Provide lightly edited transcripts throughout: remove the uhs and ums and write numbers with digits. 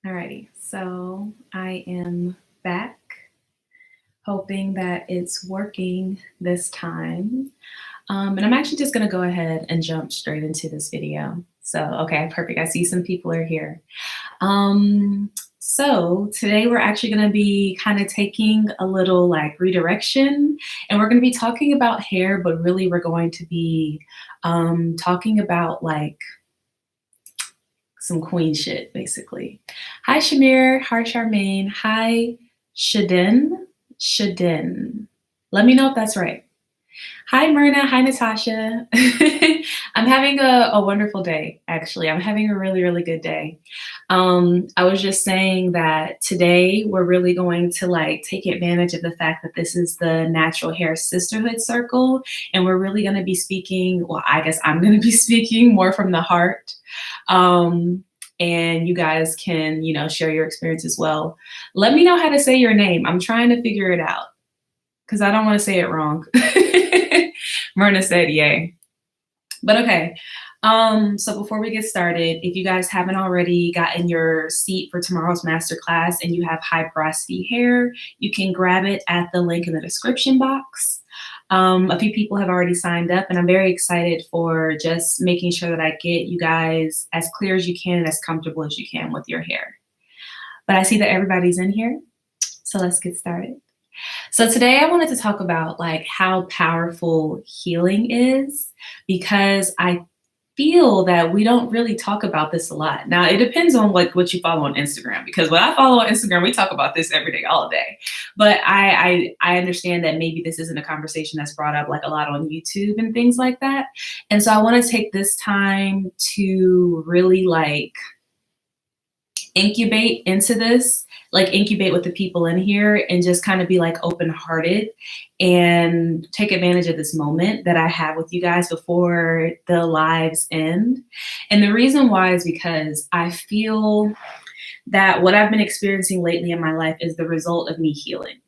Alrighty, so I am back, hoping that it's working this time. And I'm actually just gonna go ahead and jump straight into this video. So, okay, perfect. I see some people are here. So today we're actually gonna be kind of taking a little like redirection, and we're gonna be talking about hair, but really we're going to be talking about like some queen shit, basically. Hi, Shamir. Hi, Charmaine. Hi, Shadin. Shadin. Let me know if that's right. Hi, Myrna. Hi, Natasha. I'm having a wonderful day, actually. I'm having a really, really good day. I was just saying that today we're really going to like take advantage of the fact that this is the Natural Hair Sisterhood Circle, and we're really going to be speaking, well, I guess I'm going to be speaking more from the heart. And you guys can, share your experience as well. Let me know how to say your name. I'm trying to figure it out because I don't want to say it wrong. Myrna said yay. But okay. So before we get started, if you guys haven't already gotten your seat for tomorrow's masterclass and you have high porosity hair, you can grab it at the link in the description box. A few people have already signed up, and I'm very excited for just making sure that I get you guys as clear as you can and as comfortable as you can with your hair. But I see that everybody's in here, so let's get started. So today I wanted to talk about like how powerful healing is, because I feel that we don't really talk about this a lot. Now, it depends on like what you follow on Instagram, because when I follow on Instagram, we talk about this every day, all day. But I understand that maybe this isn't a conversation that's brought up like a lot on YouTube and things like that. And so I want to take this time to really like incubate into this, like incubate with the people in here and just kind of be like open-hearted and take advantage of this moment that I have with you guys before the lives end. And the reason why is because I feel that what I've been experiencing lately in my life is the result of me healing.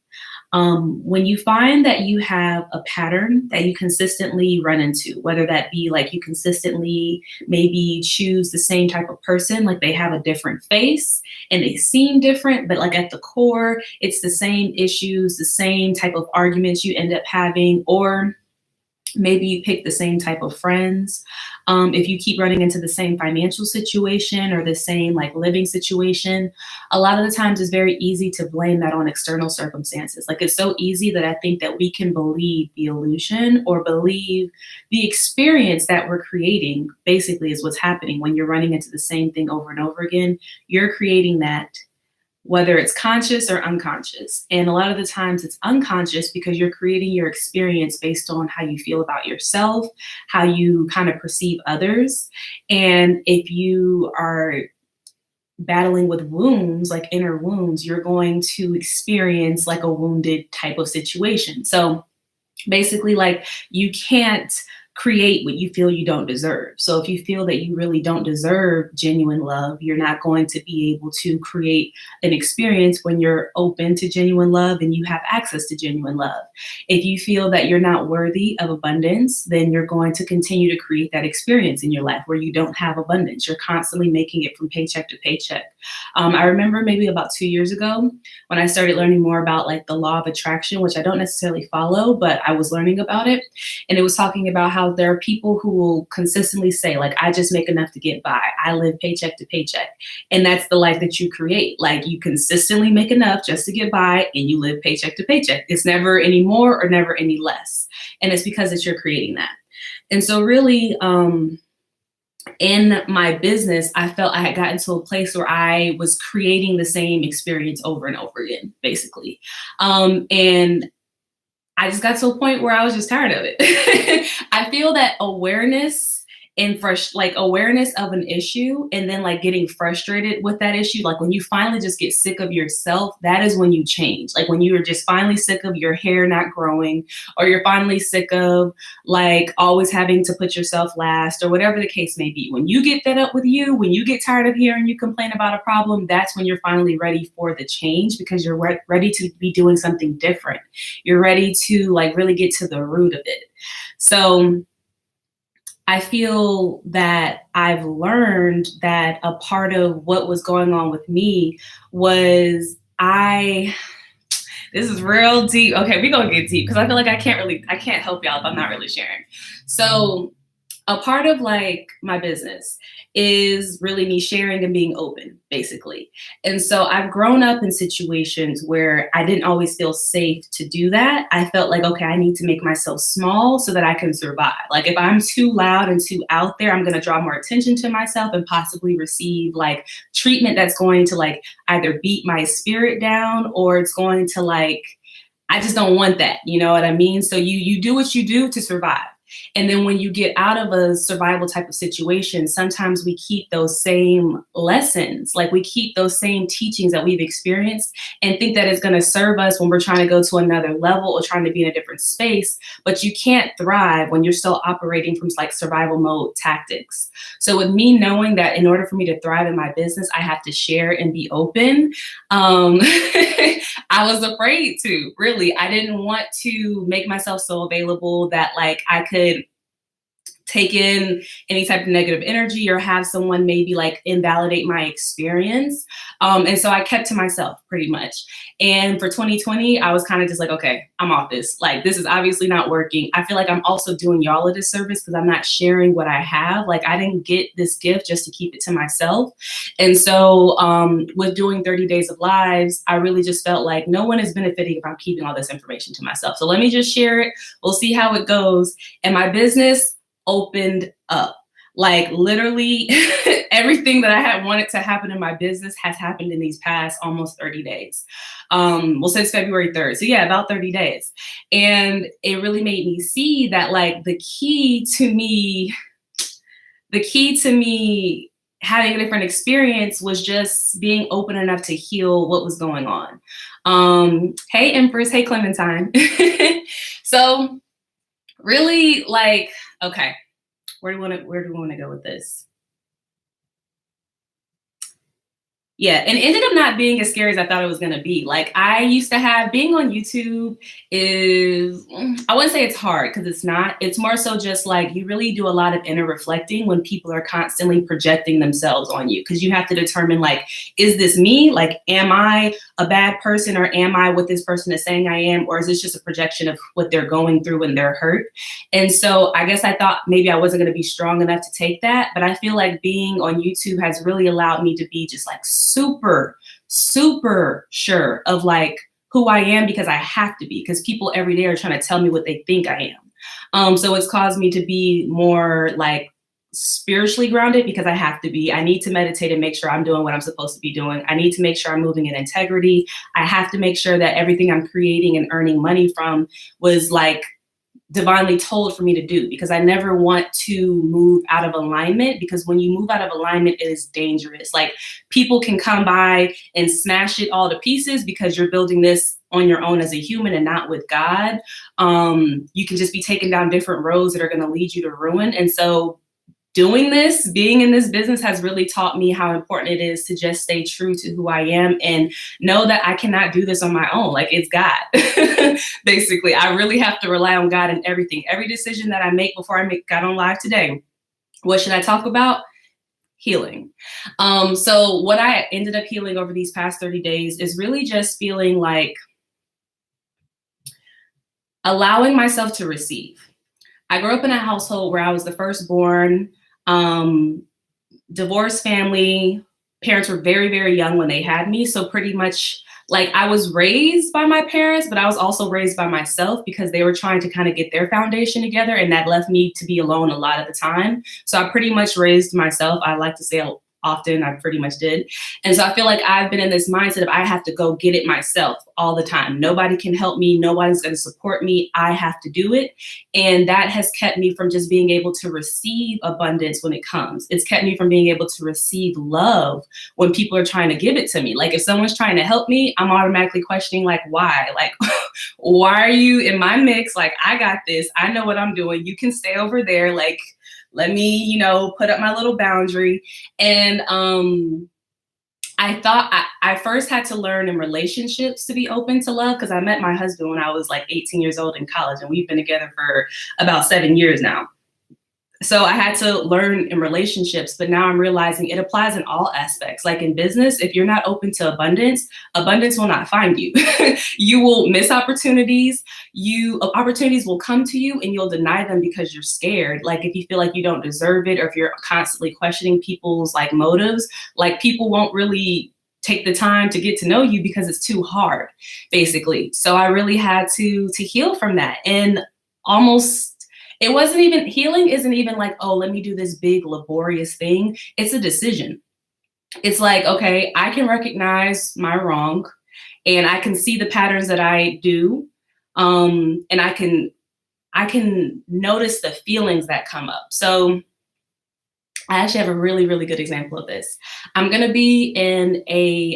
When you find that you have a pattern that you consistently run into, whether that be like you consistently maybe choose the same type of person, like they have a different face and they seem different, but like at the core, it's the same issues, the same type of arguments you end up having, or maybe you pick the same type of friends. If you keep running into the same financial situation or the same like living situation, a lot of the times it's very easy to blame that on external circumstances. Like it's so easy that I think that we can believe the illusion or believe the experience that we're creating basically is what's happening when you're running into the same thing over and over again. You're creating that, whether it's conscious or unconscious. And a lot of the times it's unconscious because you're creating your experience based on how you feel about yourself, how you kind of perceive others. And if you are battling with wounds, like inner wounds, you're going to experience like a wounded type of situation. So basically, like you can't create what you feel you don't deserve. So if you feel that you really don't deserve genuine love, you're not going to be able to create an experience when you're open to genuine love and you have access to genuine love. If you feel that you're not worthy of abundance, then you're going to continue to create that experience in your life where you don't have abundance. You're constantly making it from paycheck to paycheck. I remember maybe about 2 years ago when I started learning more about like the law of attraction, which I don't necessarily follow, but I was learning about it. And it was talking about how there are people who will consistently say, like, I just make enough to get by. I live paycheck to paycheck. And that's the life that you create. Like you consistently make enough just to get by and you live paycheck to paycheck. It's never any more or never any less. And it's because that you're creating that. And so really, in my business, I felt I had gotten to a place where I was creating the same experience over and over again, basically. And I just got to a point where I was just tired of it. I feel that awareness and awareness of an issue and then like getting frustrated with that issue, like when you finally just get sick of yourself, that is when you change. Like when you are just finally sick of your hair not growing, or you're finally sick of like always having to put yourself last, or whatever the case may be. When you get fed up with you, when you get tired of hearing you complain about a problem, that's when you're finally ready for the change, because you're ready to be doing something different. You're ready to like really get to the root of it. So I feel that I've learned that a part of what was going on with me was this is real deep. Okay, we're gonna get deep because I feel like I can't help y'all if I'm not really sharing. So a part of like my business is really me sharing and being open, basically. And so I've grown up in situations where I didn't always feel safe to do that. I felt like, okay, I need to make myself small so that I can survive. Like if I'm too loud and too out there, I'm going to draw more attention to myself and possibly receive like treatment that's going to like either beat my spirit down, or it's going to like, I just don't want that. You know what I mean? So you do what you do to survive. And then when you get out of a survival type of situation, sometimes we keep those same lessons, like we keep those same teachings that we've experienced and think that it's going to serve us when we're trying to go to another level or trying to be in a different space. But you can't thrive when you're still operating from like survival mode tactics. So with me knowing that in order for me to thrive in my business, I have to share and be open. I was afraid to, really. I didn't want to make myself so available that like I could take in any type of negative energy or have someone maybe like invalidate my experience. And so I kept to myself pretty much. And for 2020, I was kind of just like, okay, I'm off this. Like, this is obviously not working. I feel like I'm also doing y'all a disservice because I'm not sharing what I have. Like, I didn't get this gift just to keep it to myself. And so with doing 30 Days of Lives, I really just felt like no one is benefiting if I'm keeping all this information to myself. So let me just share it. We'll see how it goes. And my business opened up. Like literally everything that I had wanted to happen in my business has happened in these past almost 30 days. Well, since February 3rd. So yeah, about 30 days. And it really made me see that like the key to me having a different experience was just being open enough to heal what was going on. Hey Empress, hey Clementine. So really like, okay, where do we want to go with this? Yeah, and it ended up not being as scary as I thought it was going to be. Like I used to have, being on YouTube is, I wouldn't say it's hard because it's not. It's more so just like you really do a lot of inner reflecting when people are constantly projecting themselves on you, because you have to determine like, is this me? Like, am I a bad person, or am I what this person is saying I am? Or is this just a projection of what they're going through when they're hurt? And so I guess I thought maybe I wasn't going to be strong enough to take that. But I feel like being on YouTube has really allowed me to be just like super sure of like who I am, because I have to be, because people every day are trying to tell me what they think I am. So it's caused me to be more like spiritually grounded, because I have to be. I need to meditate and make sure I'm doing what I'm supposed to be doing. I need to make sure I'm moving in integrity. I have to make sure that everything I'm creating and earning money from was like divinely told for me to do, because I never want to move out of alignment, because when you move out of alignment, it is dangerous. Like people can come by and smash it all to pieces because you're building this on your own as a human and not with God. You can just be taking down different roads that are going to lead you to ruin. And so doing this, being in this business has really taught me how important it is to just stay true to who I am and know that I cannot do this on my own. Like it's God. Basically, I really have to rely on God in everything. Every decision that I make before I got on live today, what should I talk about? Healing. So what I ended up healing over these past 30 days is really just feeling like allowing myself to receive. I grew up in a household where I was the firstborn, divorced family. Parents were very, very young when they had me. So pretty much like I was raised by my parents, but I was also raised by myself because they were trying to kind of get their foundation together, and that left me to be alone a lot of the time. So I pretty much raised myself. I like to say often, I pretty much did. And so I feel like I've been in this mindset of I have to go get it myself all the time. Nobody can help me. Nobody's going to support me. I have to do it. And that has kept me from just being able to receive abundance when it comes. It's kept me from being able to receive love when people are trying to give it to me. Like if someone's trying to help me, I'm automatically questioning like, why? Like, why are you in my mix? Like, I got this. I know what I'm doing. You can stay over there. Like, let me, put up my little boundary. And I thought I first had to learn in relationships to be open to love, because I met my husband when I was like 18 years old in college, and we've been together for about 7 years now. So I had to learn in relationships, but now I'm realizing it applies in all aspects. Like in business, if you're not open to abundance, abundance will not find you. You will miss opportunities. Opportunities will come to you and you'll deny them because you're scared. Like if you feel like you don't deserve it, or if you're constantly questioning people's like motives, like people won't really take the time to get to know you because it's too hard, basically. So I really had to heal from that. And almost, it wasn't even, healing isn't even like, oh, let me do this big laborious thing. It's a decision. It's like, okay, I can recognize my wrong and I can see the patterns that I do. And I can notice the feelings that come up. So I actually have a really, really good example of this. I'm going to be in a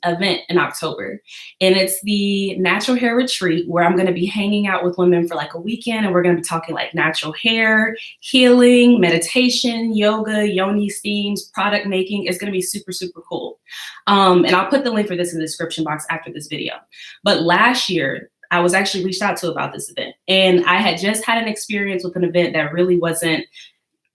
event in October, and it's the natural hair retreat where I'm going to be hanging out with women for like a weekend, and we're going to be talking like natural hair, healing, meditation, yoga, yoni steams, product making. It's going to be super, super cool. And I'll put the link for this in the description box after this video. But last year, I was actually reached out to about this event, and I had just had an experience with an event that really wasn't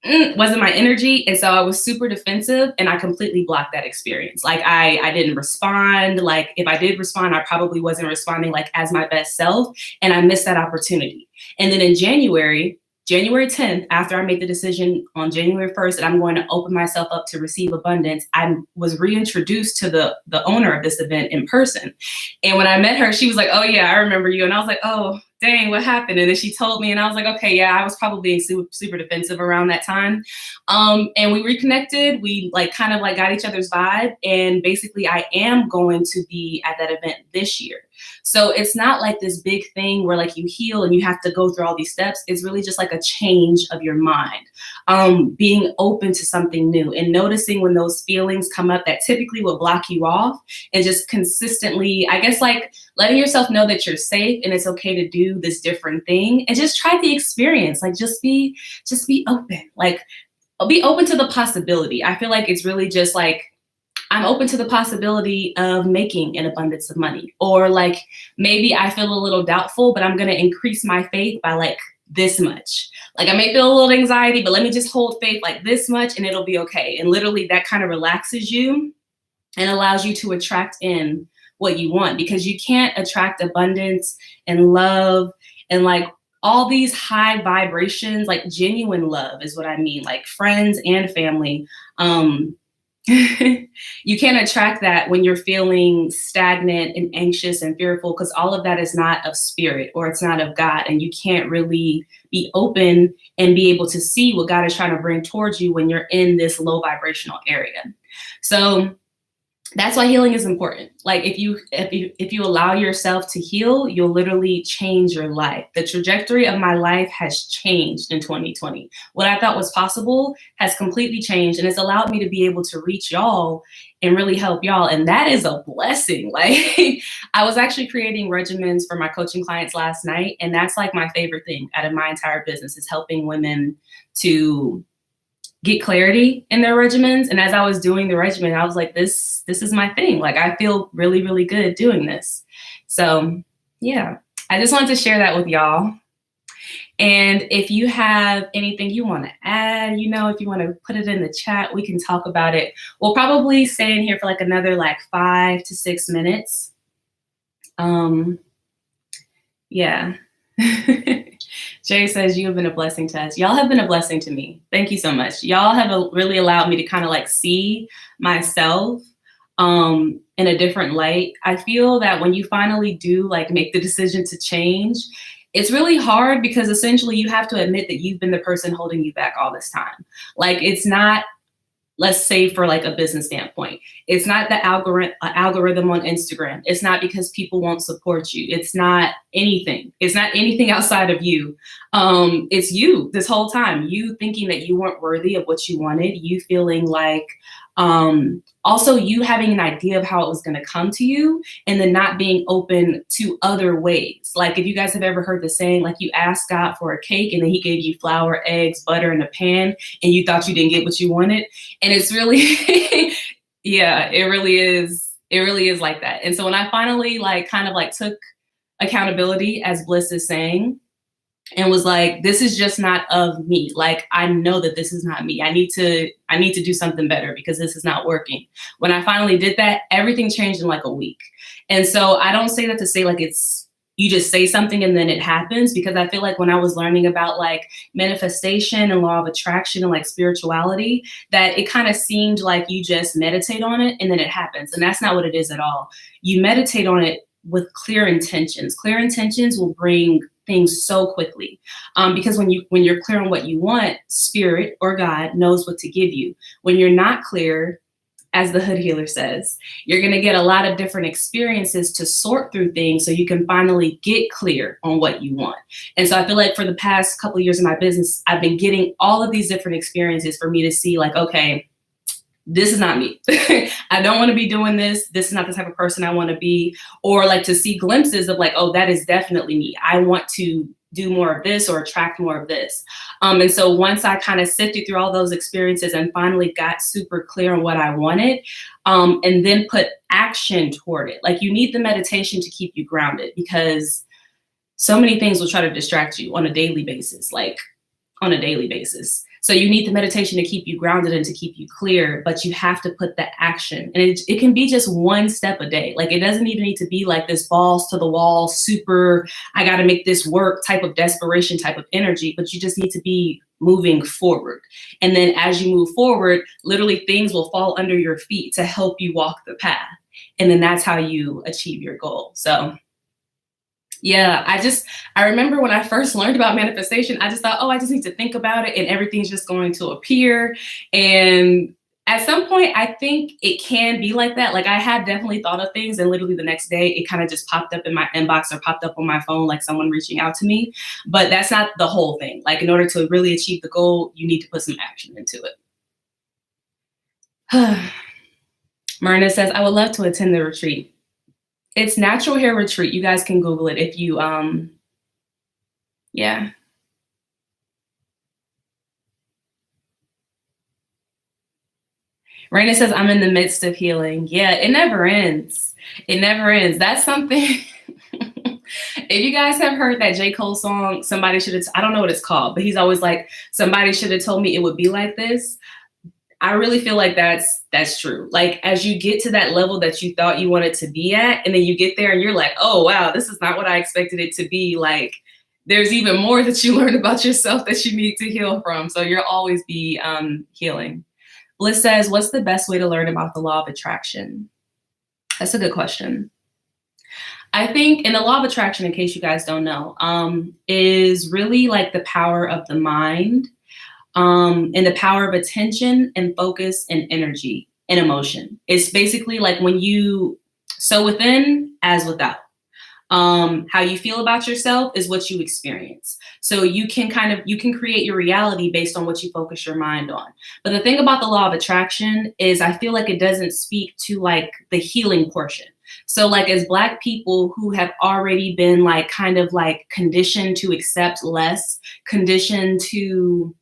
my energy. And so I was super defensive and I completely blocked that experience. Like I didn't respond. Like if I did respond, I probably wasn't responding like as my best self. And I missed that opportunity. And then in January 10th, after I made the decision on January 1st that I'm going to open myself up to receive abundance, I was reintroduced to the owner of this event in person. And when I met her, she was like, oh yeah, I remember you. And I was like, oh, dang, what happened? And then she told me, and I was like, okay, yeah, I was probably being super, super defensive around that time. And we reconnected. We like kind of like got each other's vibe. And basically I am going to be at that event this year. So it's not like this big thing where like you heal and you have to go through all these steps. It's really just like a change of your mind, being open to something new and noticing when those feelings come up that typically will block you off, and just consistently, I guess, like letting yourself know that you're safe and it's okay to do this different thing, and just try the experience. Like just be open, like be open to the possibility. I feel like it's really just like, I'm open to the possibility of making an abundance of money, or like maybe I feel a little doubtful, but I'm going to increase my faith by like this much. Like I may feel a little anxiety, but let me just hold faith like this much and it'll be okay. And literally that kind of relaxes you and allows you to attract in what you want, because you can't attract abundance and love and like all these high vibrations, like genuine love is what I mean, like friends and family. You can't attract that when you're feeling stagnant and anxious and fearful, because all of that is not of spirit, or it's not of God. And you can't really be open and be able to see what God is trying to bring towards you when you're in this low vibrational area. So that's why healing is important. Like if you allow yourself to heal, you'll literally change your life. The trajectory of my life has changed in 2020. What I thought was possible has completely changed, and it's allowed me to be able to reach y'all and really help y'all. And that is a blessing. Like I was actually creating regimens for my coaching clients last night, and that's like my favorite thing out of my entire business, is helping women to get clarity in their regimens. And as I was doing the regimen, I was like, this is my thing. Like I feel really, really good doing this. So yeah, I just wanted to share that with y'all. And if you have anything you want to add, if you want to put it in the chat, we can talk about it. We'll probably stay in here for like another like 5 to 6 minutes. Yeah. Jay says, you have been a blessing to us. Y'all have been a blessing to me. Thank you so much. Y'all have really allowed me to kind of like see myself in a different light. I feel that when you finally do like make the decision to change, it's really hard, because essentially you have to admit that you've been the person holding you back all this time. Like it's not, let's say for like a business standpoint, it's not the algorithm on Instagram. It's not because people won't support you. It's not anything. It's not anything outside of you. It's you this whole time. You thinking that you weren't worthy of what you wanted. You feeling like, also you having an idea of how it was going to come to you, and then not being open to other ways. Like if you guys have ever heard the saying, like you asked God for a cake and then he gave you flour, eggs, butter in a pan, and you thought you didn't get what you wanted. And it's really, yeah, it really is. It really is like that. And so when I finally like kind of like took accountability, as Bliss is saying, and was like, this is just not of me. Like, I know that this is not me. I need to do something better because this is not working. When I finally did that, everything changed in like a week. And so I don't say that to say like it's, you just say something and then it happens, because I feel like when I was learning about like manifestation and law of attraction and like spirituality, that it kind of seemed like you just meditate on it and then it happens. And that's not what it is at all. You meditate on it with clear intentions. Clear intentions will bring things so quickly, because when you're clear on what you want, spirit or God knows what to give you. When you're not clear, as the hood healer says, you're going to get a lot of different experiences to sort through things so you can finally get clear on what you want. And so I feel like for the past couple of years in my business, I've been getting all of these different experiences for me to see like, okay, this is not me. I don't want to be doing this. This is not the type of person I want to be. Or like to see glimpses of like, oh, that is definitely me. I want to do more of this or attract more of this. And so once I kind of sifted through all those experiences and finally got super clear on what I wanted, and then put action toward it. Like, you need the meditation to keep you grounded, because so many things will try to distract you on a daily basis, So you need the meditation to keep you grounded and to keep you clear, but you have to put the action. And it can be just one step a day. Like, it doesn't even need to be like this balls to the wall, super, I got to make this work type of desperation type of energy, but you just need to be moving forward. And then as you move forward, literally things will fall under your feet to help you walk the path. And then that's how you achieve your goal. So yeah, I remember when I first learned about manifestation, I just thought, oh, I just need to think about it and everything's just going to appear. And at some point, I think it can be like that. Like, I had definitely thought of things, and literally the next day, it kind of just popped up in my inbox or popped up on my phone, like someone reaching out to me. But that's not the whole thing. Like, in order to really achieve the goal, you need to put some action into it. Myrna says, I would love to attend the retreat. It's Natural Hair Retreat. You guys can Google it if you, yeah. Raina says, I'm in the midst of healing. Yeah, it never ends. It never ends. That's something. If you guys have heard that J. Cole song, somebody should have, I don't know what it's called, but he's always like, somebody should have told me it would be like this. I really feel like that's true. Like, as you get to that level that you thought you wanted to be at, and then you get there and you're like, oh, wow, this is not what I expected it to be. Like, there's even more that you learn about yourself that you need to heal from. So you'll always be healing. Bliss says, what's the best way to learn about the law of attraction? That's a good question. I think in the law of attraction, in case you guys don't know, is really like the power of the mind, and the power of attention and focus and energy and emotion. It's basically like when you sow within as without. How you feel about yourself is what you experience. So you can create your reality based on what you focus your mind on. But the thing about the law of attraction is I feel like it doesn't speak to like the healing portion. So like, as Black people who have already been like kind of like conditioned to accept less, conditioned to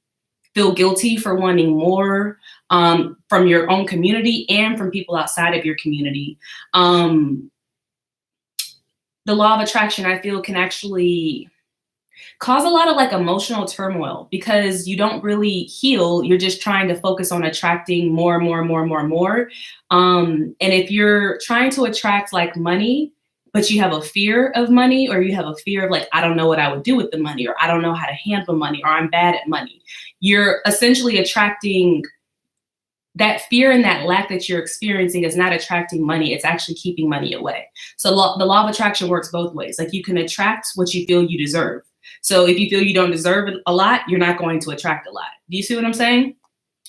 feel guilty for wanting more, from your own community and from people outside of your community, the law of attraction, I feel, can actually cause a lot of like emotional turmoil, because you don't really heal. You're just trying to focus on attracting more and more and more and more and more. And if you're trying to attract like money, but you have a fear of money, or you have a fear of like, I don't know what I would do with the money, or I don't know how to handle money, or I'm bad at money, you're essentially attracting that fear, and that lack that you're experiencing is not attracting money. It's actually keeping money away. So the law of attraction works both ways. Like, you can attract what you feel you deserve. So if you feel you don't deserve a lot, you're not going to attract a lot. Do you see what I'm saying?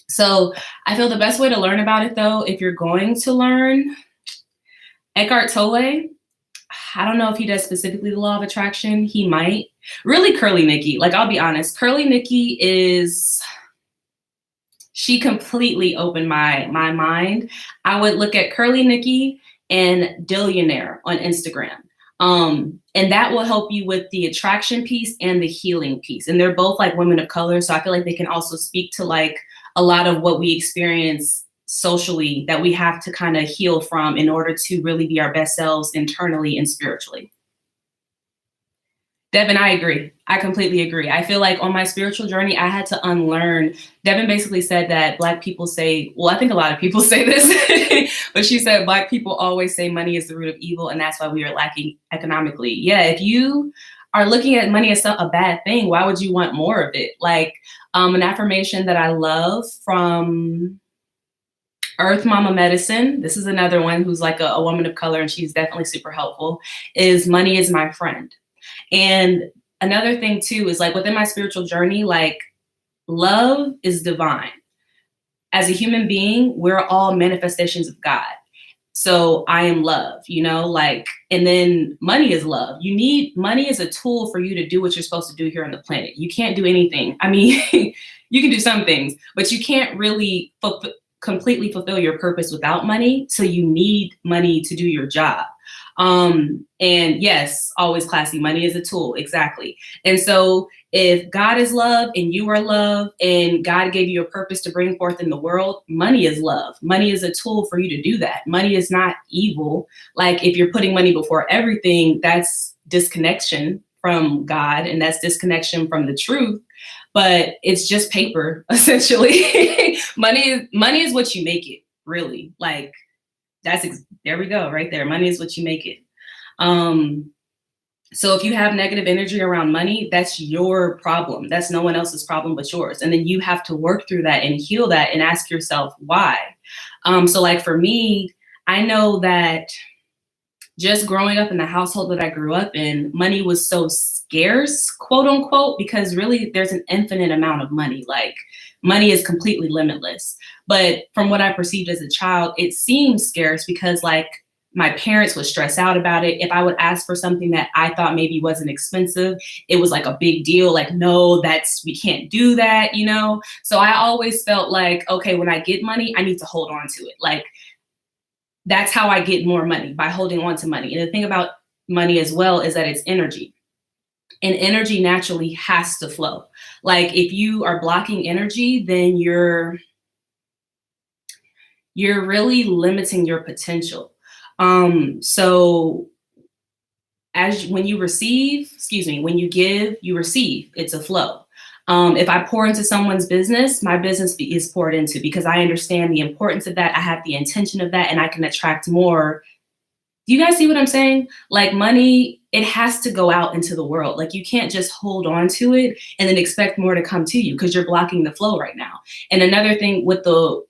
So I feel the best way to learn about it, though, if you're going to learn, Eckhart Tolle, I don't know if he does specifically the law of attraction. He might. Really, Curly Nikki. Like, I'll be honest. Curly Nikki she completely opened my mind. I would look at Curly Nikki and Dillionaire on Instagram. And that will help you with the attraction piece and the healing piece. And they're both like women of color. So I feel like they can also speak to like a lot of what we experience socially that we have to kind of heal from in order to really be our best selves internally and spiritually. Devin, I agree. I completely agree. I feel like on my spiritual journey, I had to unlearn. Devin basically said that Black people say, well, I think a lot of people say this, but she said Black people always say money is the root of evil, and that's why we are lacking economically. Yeah, if you are looking at money as a bad thing, why would you want more of it? Like an affirmation that I love from Earth Mama Medicine, this is another one who's like a woman of color, and she's definitely super helpful, is money is my friend. And another thing too is like within my spiritual journey, like love is divine. As a human being, we're all manifestations of God. So I am love, you know, like, and then money is love. You need money as a tool for you to do what you're supposed to do here on the planet. You can't do anything. I mean, you can do some things, but you can't really completely fulfill your purpose without money. So you need money to do your job. And yes, always classy. Money is a tool. Exactly. And so if God is love and you are love and God gave you a purpose to bring forth in the world, money is love. Money is a tool for you to do that. Money is not evil. Like if you're putting money before everything, that's disconnection from God and that's disconnection from the truth. But it's just paper, essentially. Money is what you make it, really. Like there we go, right there. Money is what you make it. So if you have negative energy around money, that's your problem. That's no one else's problem but yours. And then you have to work through that and heal that and ask yourself why. So like for me, I know that just growing up in the household that I grew up in, money was so scarce, quote unquote, because really there's an infinite amount of money. Like money is completely limitless. But from what I perceived as a child, it seemed scarce because like my parents would stress out about it. If I would ask for something that I thought maybe wasn't expensive, it was like a big deal. Like, no, we can't do that, you know? So I always felt like, okay, when I get money, I need to hold on to it. Like, that's how I get more money, by holding on to money. And the thing about money as well is that it's energy. And energy naturally has to flow. Like if you are blocking energy, then you're really limiting your potential. So when you give, you receive. It's a flow. If I pour into someone's business, my business is poured into because I understand the importance of that. I have the intention of that and I can attract more. Do you guys see what I'm saying? Like money, it has to go out into the world. Like you can't just hold on to it and then expect more to come to you because you're blocking the flow right now. And another thing with the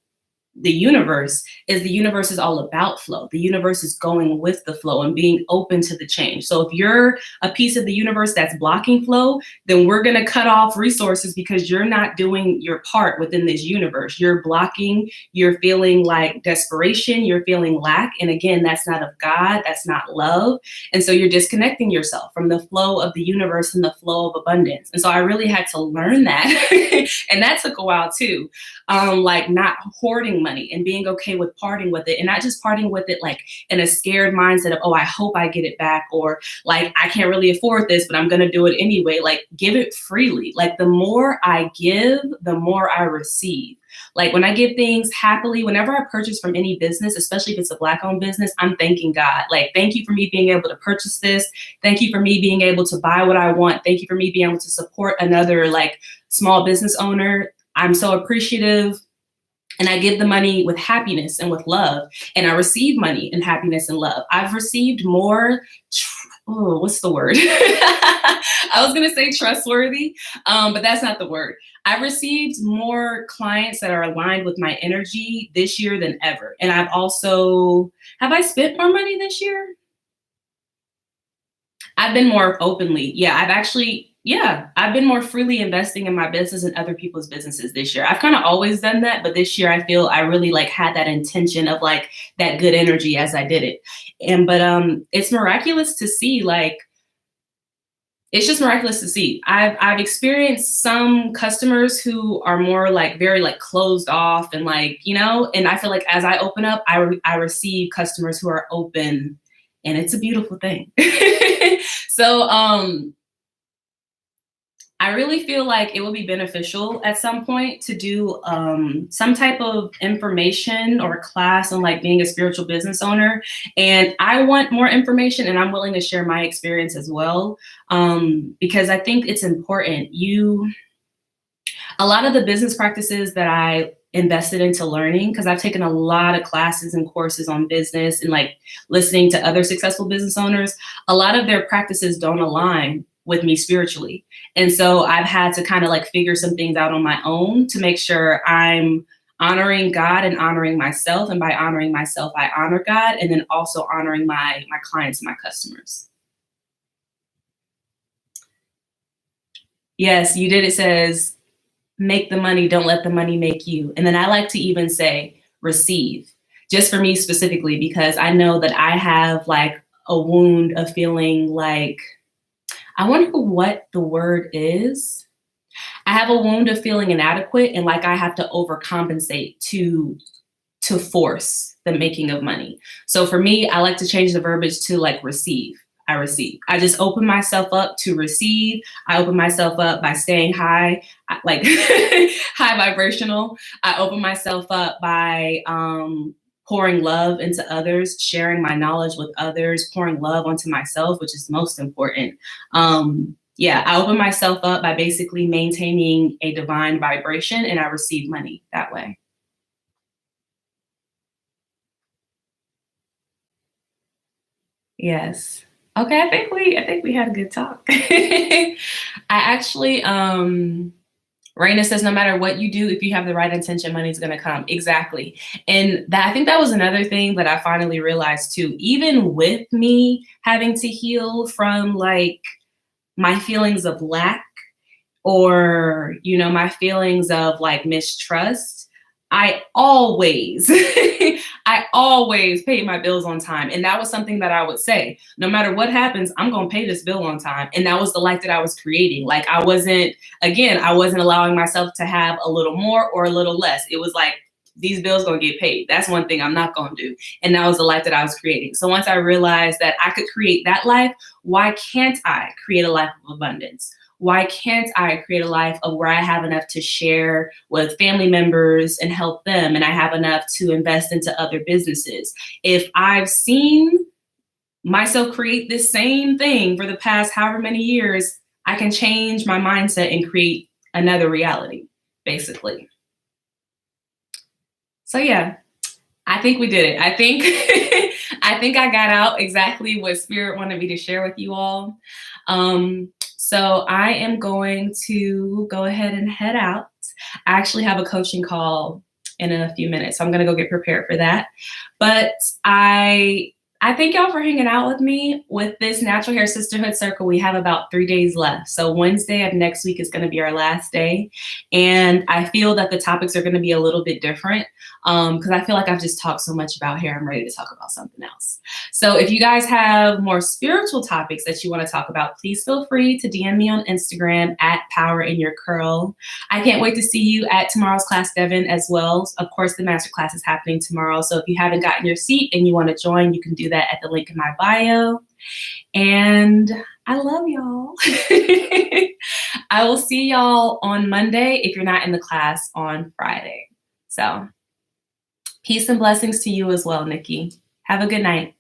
universe is all about flow. The universe is going with the flow and being open to the change. So if you're a piece of the universe that's blocking flow, then we're going to cut off resources because you're not doing your part within this universe. You're blocking, you're feeling like desperation, you're feeling lack. And again, that's not of God, that's not love. And so you're disconnecting yourself from the flow of the universe and the flow of abundance. And so I really had to learn that. And that took a while too. Like not hoarding money and being okay with parting with it, and not just parting with it like in a scared mindset of, oh, I hope I get it back, or like I can't really afford this, but I'm gonna do it anyway. Like give it freely. Like the more I give, the more I receive. Like when I give things happily, whenever I purchase from any business, especially if it's a Black-owned business, I'm thanking God. Like, thank you for me being able to purchase this. Thank you for me being able to buy what I want. Thank you for me being able to support another like small business owner. I'm so appreciative. And I give the money with happiness and with love. And I receive money and happiness and love. I've received more, what's the word? I was gonna say trustworthy, but that's not the word. I've received more clients that are aligned with my energy this year than ever. And have I spent more money this year? I've been more openly. I've been more freely investing in my business and other people's businesses this year. I've kind of always done that, but this year I feel I really like had that intention of like that good energy as I did it. But it's miraculous to see, like, it's just miraculous to see. I've experienced some customers who are more like very like closed off and like, you know, and I feel like as I open up, I receive customers who are open, and it's a beautiful thing. So, I really feel like it would be beneficial at some point to do some type of information or class on like being a spiritual business owner. And I want more information, and I'm willing to share my experience as well, because I think it's important. A lot of the business practices that I invested into learning, because I've taken a lot of classes and courses on business and like listening to other successful business owners, a lot of their practices don't align with me spiritually. And so I've had to kind of like figure some things out on my own to make sure I'm honoring God and honoring myself. And by honoring myself, I honor God, and then also honoring my clients and my customers. Yes, you did. It says, make the money, don't let the money make you. And then I like to even say receive, just for me specifically, because I know that I have like a wound of feeling like, I wonder what the word is. I have a wound of feeling inadequate and like I have to overcompensate to force the making of money. So for me, I like to change the verbiage to like receive. I receive. I just open myself up to receive. I open myself up by staying high, like high vibrational. I open myself up by pouring love into others, sharing my knowledge with others, pouring love onto myself, which is most important. Yeah, I open myself up by basically maintaining a divine vibration, and I receive money that way. Yes. Okay, I think we had a good talk. I actually Raina says, no matter what you do, if you have the right intention, money's going to come. Exactly. And that, I think that was another thing that I finally realized too, even with me having to heal from like my feelings of lack or, you know, my feelings of like mistrust, I always, I always pay my bills on time. And that was something that I would say, no matter what happens, I'm going to pay this bill on time. And that was the life that I was creating. Like I wasn't allowing myself to have a little more or a little less. It was like, these bills going to get paid. That's one thing I'm not going to do. And that was the life that I was creating. So once I realized that I could create that life, why can't I create a life of abundance? Why can't I create a life of where I have enough to share with family members and help them, and I have enough to invest into other businesses? If I've seen myself create this same thing for the past however many years, I can change my mindset and create another reality, basically. So yeah, I think we did it. I think I think I got out exactly what Spirit wanted me to share with you all. So I am going to go ahead and head out. I actually have a coaching call in a few minutes, so I'm going to go get prepared for that. But I thank y'all for hanging out with me with this Natural Hair Sisterhood Circle. We have about 3 days left. So Wednesday of next week is going to be our last day. And I feel that the topics are going to be a little bit different because I feel like I've just talked so much about hair. I'm ready to talk about something else. So if you guys have more spiritual topics that you want to talk about, please feel free to DM me on Instagram at PowerInYourCurl. I can't wait to see you at tomorrow's class, Devin, as well. Of course, the Masterclass is happening tomorrow. So if you haven't gotten your seat and you want to join, you can do that at the link in my bio. And I love y'all. I will see y'all on Monday if you're not in the class on Friday. So peace and blessings to you as well, Nikki. Have a good night.